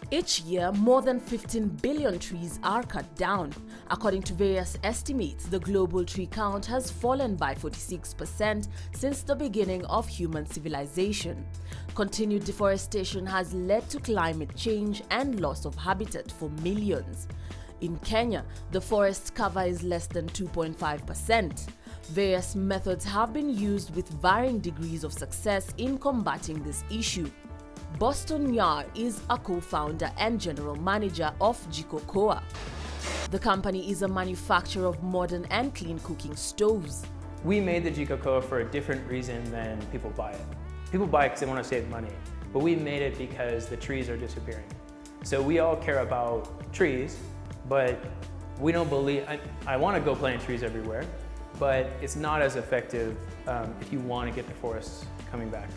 Each year, more than 15 billion trees are cut down. According to various estimates, the global tree count has fallen by 46% since the beginning of human civilization. Continued deforestation has led to climate change and loss of habitat for millions. In Kenya, the forest cover is less than 2.5%. Various methods have been used with varying degrees of success in combating this issue. Boston Yar is a co-founder and general manager of JIKO KOA. The company is a manufacturer of modern and clean cooking stoves. We made the JIKO KOA for a different reason than people buy it. People buy it because they want to save money, but we made it because the trees are disappearing. So we all care about trees, but we don't believe, I want to go plant trees everywhere, but it's not as effective if you want to get the forests coming back.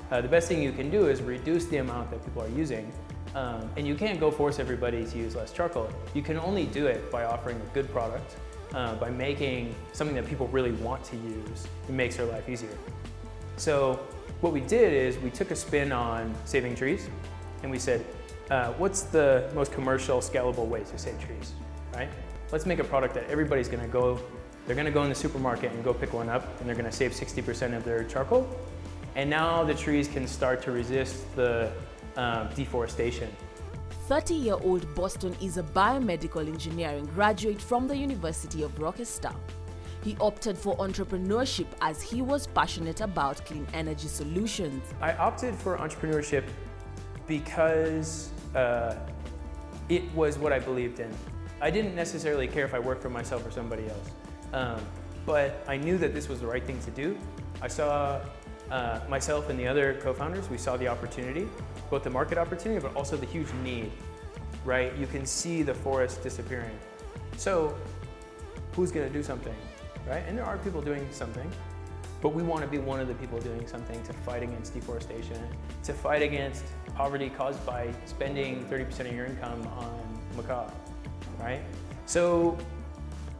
The best thing you can do is reduce the amount that people are using, and you can't go force everybody to use less charcoal. You can only do it by offering a good product, by making something that people really want to use. It makes their life easier. So what we did is we took a spin on saving trees, and we said, what's the most commercial, scalable way to save trees, right? Let's make a product that everybody's gonna go, they're gonna go in the supermarket and go pick one up, and they're gonna save 60% of their charcoal. And now the trees can start to resist the deforestation. 30-year-old Boston is a biomedical engineering graduate from the University of Rochester. He opted for entrepreneurship as he was passionate about clean energy solutions. I opted for entrepreneurship because it was what I believed in. I didn't necessarily care if I worked for myself or somebody else, but I knew that this was the right thing to do. I saw myself and the other co-founders, we saw the opportunity, both the market opportunity, but also the huge need, right? You can see the forest disappearing. So who's gonna do something, right? And there are people doing something, but we want to be one of the people doing something to fight against deforestation, to fight against poverty caused by spending 30% of your income on macaw, right? So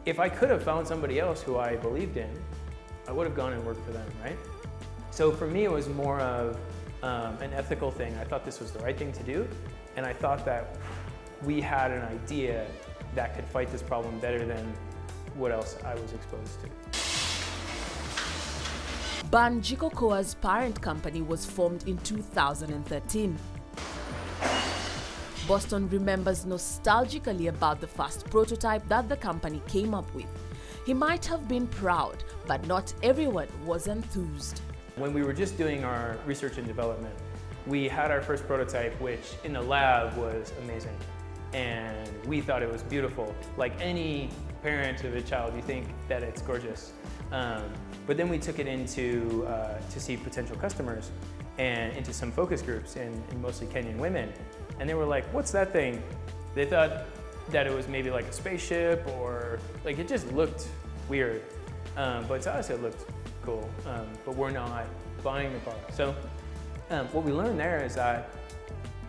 if I could have found somebody else who I believed in, I would have gone and worked for them, right? So for me, it was more of an ethical thing. I thought this was the right thing to do, and I thought that we had an idea that could fight this problem better than what else I was exposed to. JIKO KOA's parent company was formed in 2013. Boston remembers nostalgically about the first prototype that the company came up with. He might have been proud, but not everyone was enthused. When we were just doing our research and development, we had our first prototype, which in the lab was amazing. And we thought it was beautiful. Like any parent of a child, you think that it's gorgeous. But then we took it into to see potential customers and into some focus groups and mostly Kenyan women. And they were like, what's that thing? They thought that it was maybe like a spaceship, or like it just looked weird. But to us it looked cool, but we're not buying the product. So what we learned there is that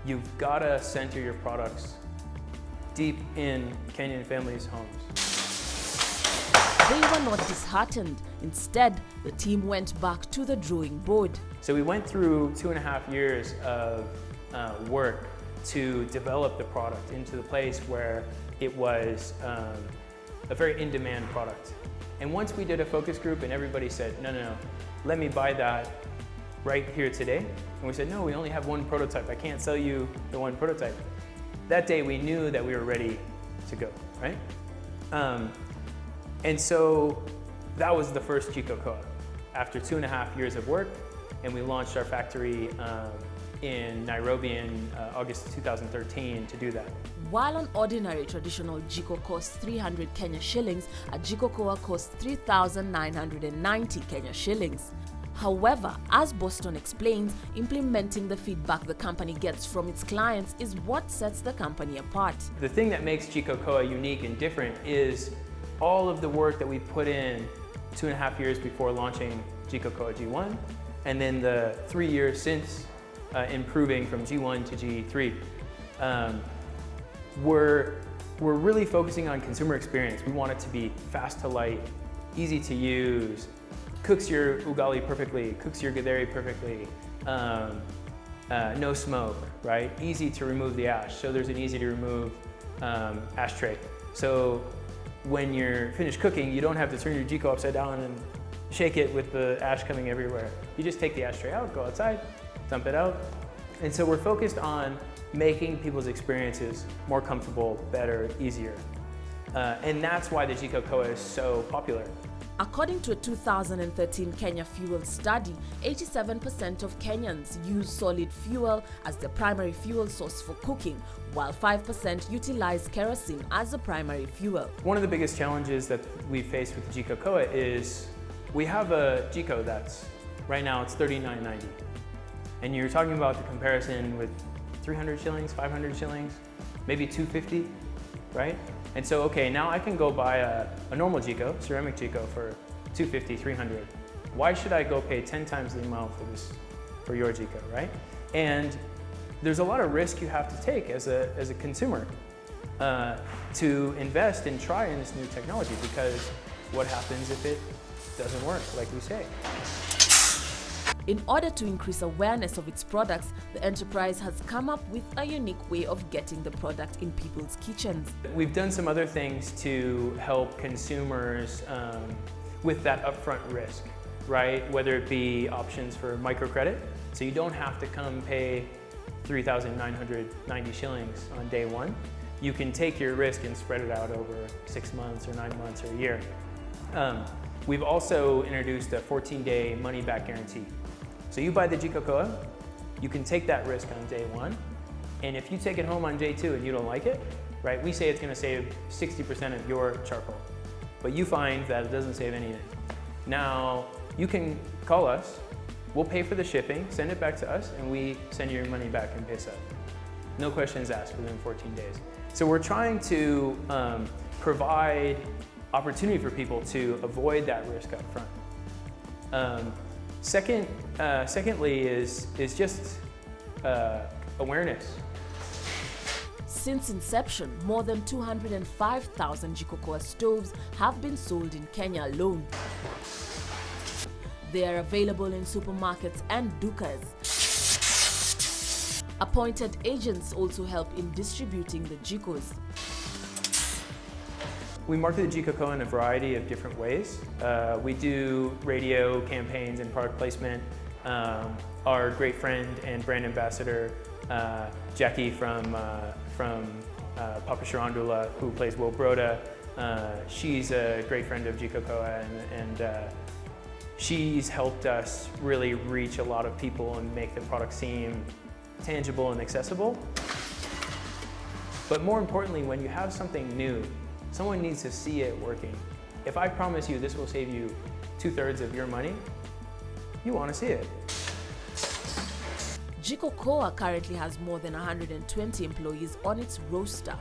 you've got to center your products deep in Kenyan families' homes. They were not disheartened. Instead, the team went back to the drawing board. So we went through 2.5 years of work to develop the product into the place where it was a very in-demand product. And once we did a focus group and everybody said, no, let me buy that right here today. And we said, no, we only have one prototype. I can't sell you the one prototype. That day we knew that we were ready to go, right? And so that was the first JIKO KOA. After 2.5 years of work, and we launched our factory in Nairobi in August 2013 to do that. While an ordinary traditional JIKO costs 300 Kenya shillings, a JIKO KOA costs 3,990 Kenya shillings. However, as Boston explains, implementing the feedback the company gets from its clients is what sets the company apart. The thing that makes JIKO KOA unique and different is all of the work that we put in 2.5 years before launching JIKO KOA G1, and then the 3 years since improving from G1 to G3. We're really focusing on consumer experience. We want it to be fast to light, easy to use, cooks your ugali perfectly, cooks your githeri perfectly, no smoke, right? Easy to remove the ash. So there's an easy to remove ashtray. So when you're finished cooking, you don't have to turn your JIKO upside down and shake it with the ash coming everywhere. You just take the ashtray out, go outside, dump it out. And so we're focused on making people's experiences more comfortable, better, easier. And that's why the JIKO KOA is so popular. According to a 2013 Kenya Fuel study, 87% of Kenyans use solid fuel as their primary fuel source for cooking, while 5% utilize kerosene as a primary fuel. One of the biggest challenges that we face with the JIKO KOA is we have a JIKO that's, right now it's $39.90. And you're talking about the comparison with 300 shillings, 500 shillings, maybe 250, right? And so, okay, now I can go buy a normal JIKO, ceramic JIKO, for 250, 300. Why should I go pay 10 times the amount for your JIKO, right? And there's a lot of risk you have to take as a consumer to invest and try in this new technology, because what happens if it doesn't work, like we say? In order to increase awareness of its products, the enterprise has come up with a unique way of getting the product in people's kitchens. We've done some other things to help consumers with that upfront risk, right? Whether it be options for microcredit, so you don't have to come pay 3,990 shillings on day one. You can take your risk and spread it out over 6 months or 9 months or a year. We've also introduced a 14-day money-back guarantee. So you buy the JIKO KOA, you can take that risk on day one, and if you take it home on day two and you don't like it, right, we say it's going to save 60% of your charcoal, but you find that it doesn't save anything. Now, you can call us, we'll pay for the shipping, send it back to us, and we send your money back in peso. No questions asked within 14 days. So we're trying to provide opportunity for people to avoid that risk up front. Secondly is just awareness. Since inception, more than 205,000 JIKO KOA stoves have been sold in Kenya alone. They are available in supermarkets and dukas. Appointed agents also help in distributing the JIKOs. We market the JIKO KOA in a variety of different ways. We do radio campaigns and product placement. Our great friend and brand ambassador, Jackie from Papa Shirandula, who plays Will Broda, she's a great friend of JIKO KOA, and she's helped us really reach a lot of people and make the product seem tangible and accessible. But more importantly, when you have something new, someone needs to see it working. If I promise you this will save you 2/3 of your money, you want to see it. JIKO KOA currently has more than 120 employees on its roster.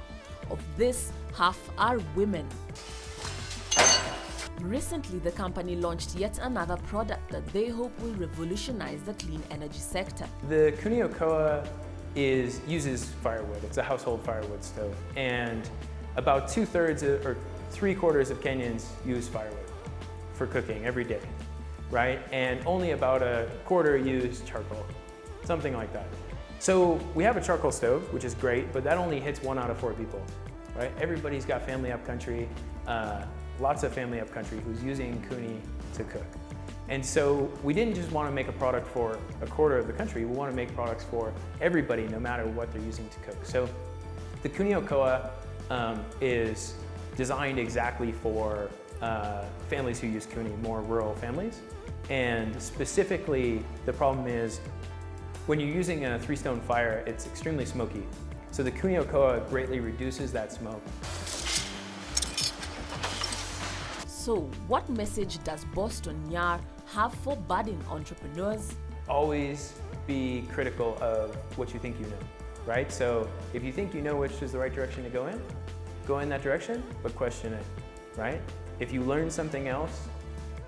Of this, half are women. Recently, the company launched yet another product that they hope will revolutionize the clean energy sector. The JIKO KOA uses firewood. It's a household firewood stove. And about 2/3 or 3/4 of Kenyans use firewood for cooking every day, right? And only about 1/4 use charcoal, something like that. So we have a charcoal stove, which is great, but that only hits 1 out of 4 people, right? Everybody's got family up country, lots of family up country who's using kuni to cook. And so we didn't just want to make a product for 1/4 of the country, we want to make products for everybody, no matter what they're using to cook. So the JIKO KOA is designed exactly for families who use kuni, more rural families. And specifically, the problem is when you're using a 3-stone fire, it's extremely smoky. So the JIKO KOA greatly reduces that smoke. So, what message does Boston Nyar have for budding entrepreneurs? Always be critical of what you think you know, right? So if you think you know which is the right direction to go in that direction, but question it, right? If you learn something else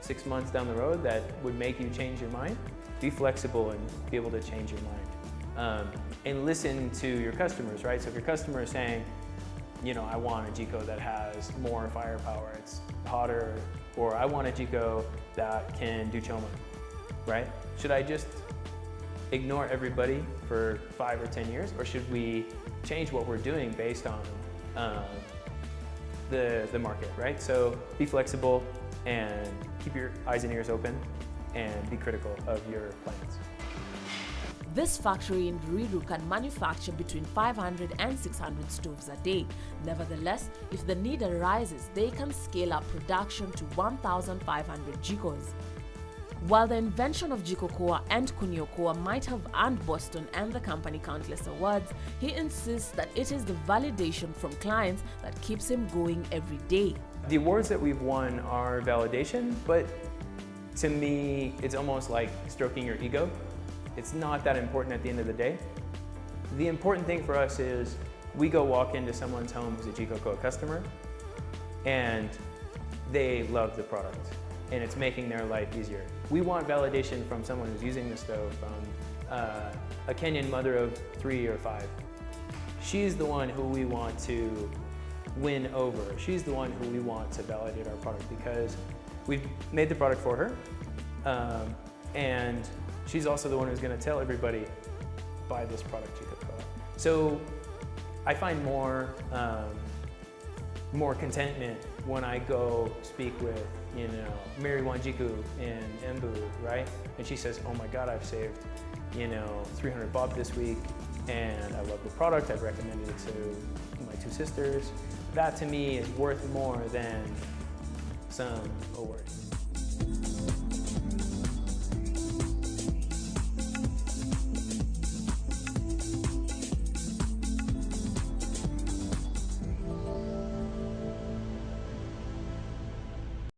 6 months down the road that would make you change your mind, be flexible and be able to change your mind. And listen to your customers, right? So if your customer is saying, you know, I want a JIKO that has more firepower, it's hotter, or I want a JIKO that can do choma, right? Should I just ignore everybody for 5 or 10 years, or should we change what we're doing based on the market, right? So be flexible and keep your eyes and ears open and be critical of your plans. This factory in Ruiru can manufacture between 500 and 600 stoves a day. Nevertheless, if the need arises, they can scale up production to 1,500 JIKOs. While the invention of JIKO KOA and KUNIO KOA might have earned Boston and the company countless awards, he insists that it is the validation from clients that keeps him going every day. The awards that we've won are validation, but to me, it's almost like stroking your ego. It's not that important at the end of the day. The important thing for us is we go walk into someone's home who's a JIKO KOA customer and they love the product and it's making their life easier. We want validation from someone who's using the stove, from a Kenyan mother of 3 or 5. She's the one who we want to win over. She's the one who we want to validate our product because we've made the product for her, and she's also the one who's going to tell everybody, buy this product, JIKO KOA. So I find more contentment when I go speak with, Mary Wanjiku in Embu, right? And she says, oh my God, I've saved, 300 bob this week, and I love the product. I've recommended it to my 2 sisters. That to me is worth more than some award.